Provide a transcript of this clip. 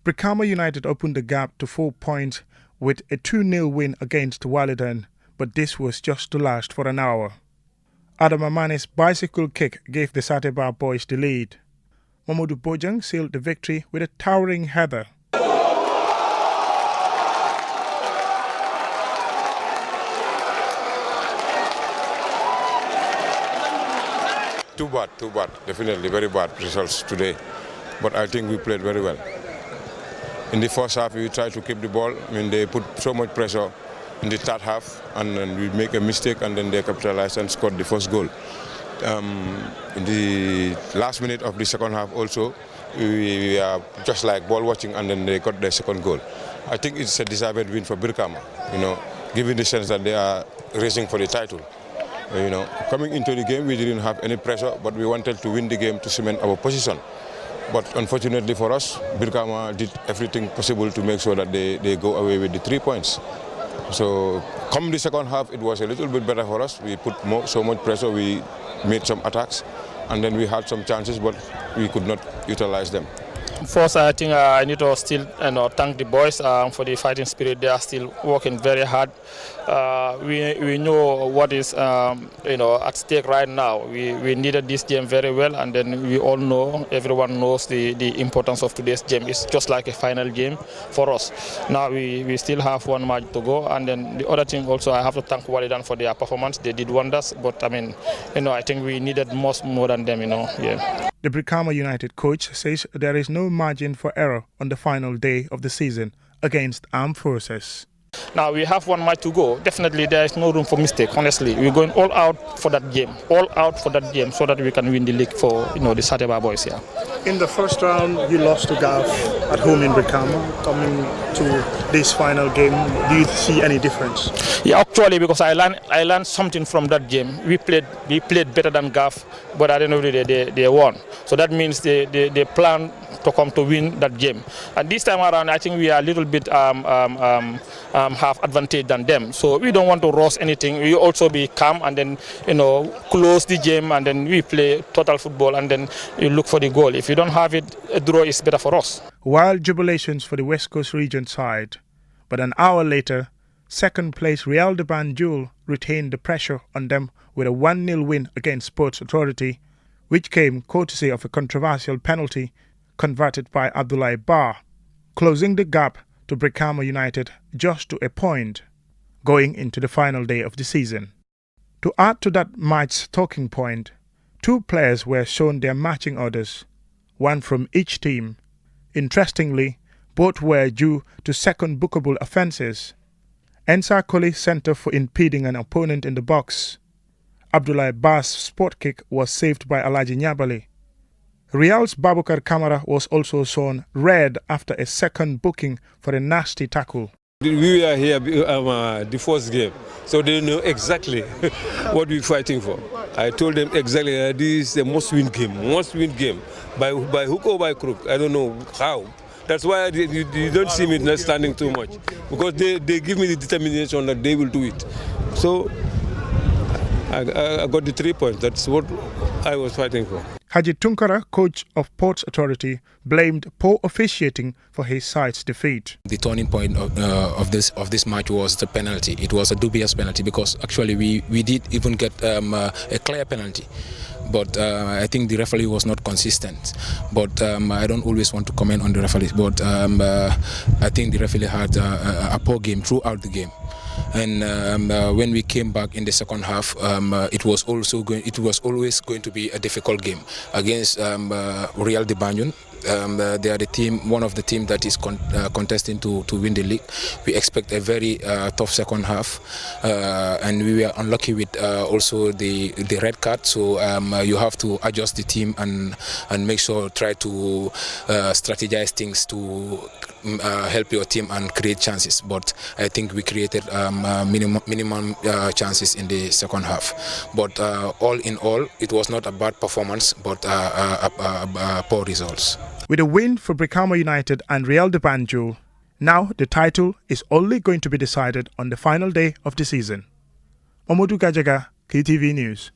Brikama United opened the gap to 4 points with a 2-0 win against Walidan, but this was just to last for an hour. Adam Amane's bicycle kick gave the Sateba boys the lead. Mamadou Bojang sealed the victory with a towering header. Too bad. Definitely very bad results today. But I think we played very well. In the first half, we tried to keep the ball. I mean, they put so much pressure in the third half, and then we make a mistake, and then they capitalized and scored the first goal. In the last minute of the second half also, we are just like ball watching, and then they got their second goal. I think it's a deserved win for Brikama, given the sense that they are racing for the title. Coming into the game, we didn't have any pressure, but we wanted to win the game to cement our position. But unfortunately for us, Brikama did everything possible to make sure that they go away with the 3 points. So, come the second half, it was a little bit better for us. We put so much pressure, we made some attacks, and then we had some chances, but we could not utilize them. First, I think I need to still thank the boys for the fighting spirit. They are still working very hard. We know what is at stake right now. We needed this game very well, and then we all know, everyone knows the importance of today's game. It's just like a final game for us. Now we still have one match to go, and then the other thing also, I have to thank Walidan for their performance. They did wonders, but I think we needed more than them. Yeah. The Brikama United coach says there is no margin for error on the final day of the season against Armed Forces. Now we have one match to go. Definitely there is no room for mistake, honestly. We're going all out for that game. All out for that game so that we can win the league for the Sateba boys here. In the first round, you lost to GAF at home in Brikama. Coming to this final game, do you see any difference? Yeah, actually, because I learned something from that game. We played better than GAF, but at the end of the day, they won. So that means they plan to come to win that game. And this time around, I think we are a little bit have advantage than them. So we don't want to rush anything. We also be calm and then close the game, and then we play total football, and then you look for the goal. If you don't have it, a draw is better for us. Wild jubilations for the West Coast region side, but an hour later, second place Real de Banjul retained the pressure on them with a 1-0 win against Sports Authority, which came courtesy of a controversial penalty converted by Abdoulaye Ba, closing the gap to Brikama United just to a point, going into the final day of the season. To add to that match's talking point, 2 players were shown their matching orders, one from each team. Interestingly, both were due to second bookable offences. Ensar Koli sent off for impeding an opponent in the box. Abdoulaye Ba's spot kick was saved by Alaji Nyabali. Real's Babukar Kamara was also shown red after a second booking for a nasty tackle. We are here the first game, so they know exactly what we're fighting for. I told them exactly this is a must-win game, by hook or by crook. I don't know how. That's why you don't see me not standing too much, because they give me the determination that they will do it. So I got the 3 points. That's what I was fighting for. Haji Tunkara, coach of Ports Authority, blamed poor officiating for his side's defeat. The turning point of this match was the penalty. It was a dubious penalty because actually we did even get a clear penalty. But I think the referee was not consistent. But I don't always want to comment on the referee. But I think the referee had a poor game throughout the game. And when we came back in the second half, it was always going to be a difficult game against Real de Banjul. They are the team, one of the team that is contesting to win the league. We expect a very tough second half, and we were unlucky with also the red card. So you have to adjust the team and make sure try to strategize things to help your team and create chances. But I think we created minimum chances in the second half. But all in all, it was not a bad performance, but poor results. With a win for Brikama United and Real de Banjul, now the title is only going to be decided on the final day of the season. Mamadou Gajaga, KTV News.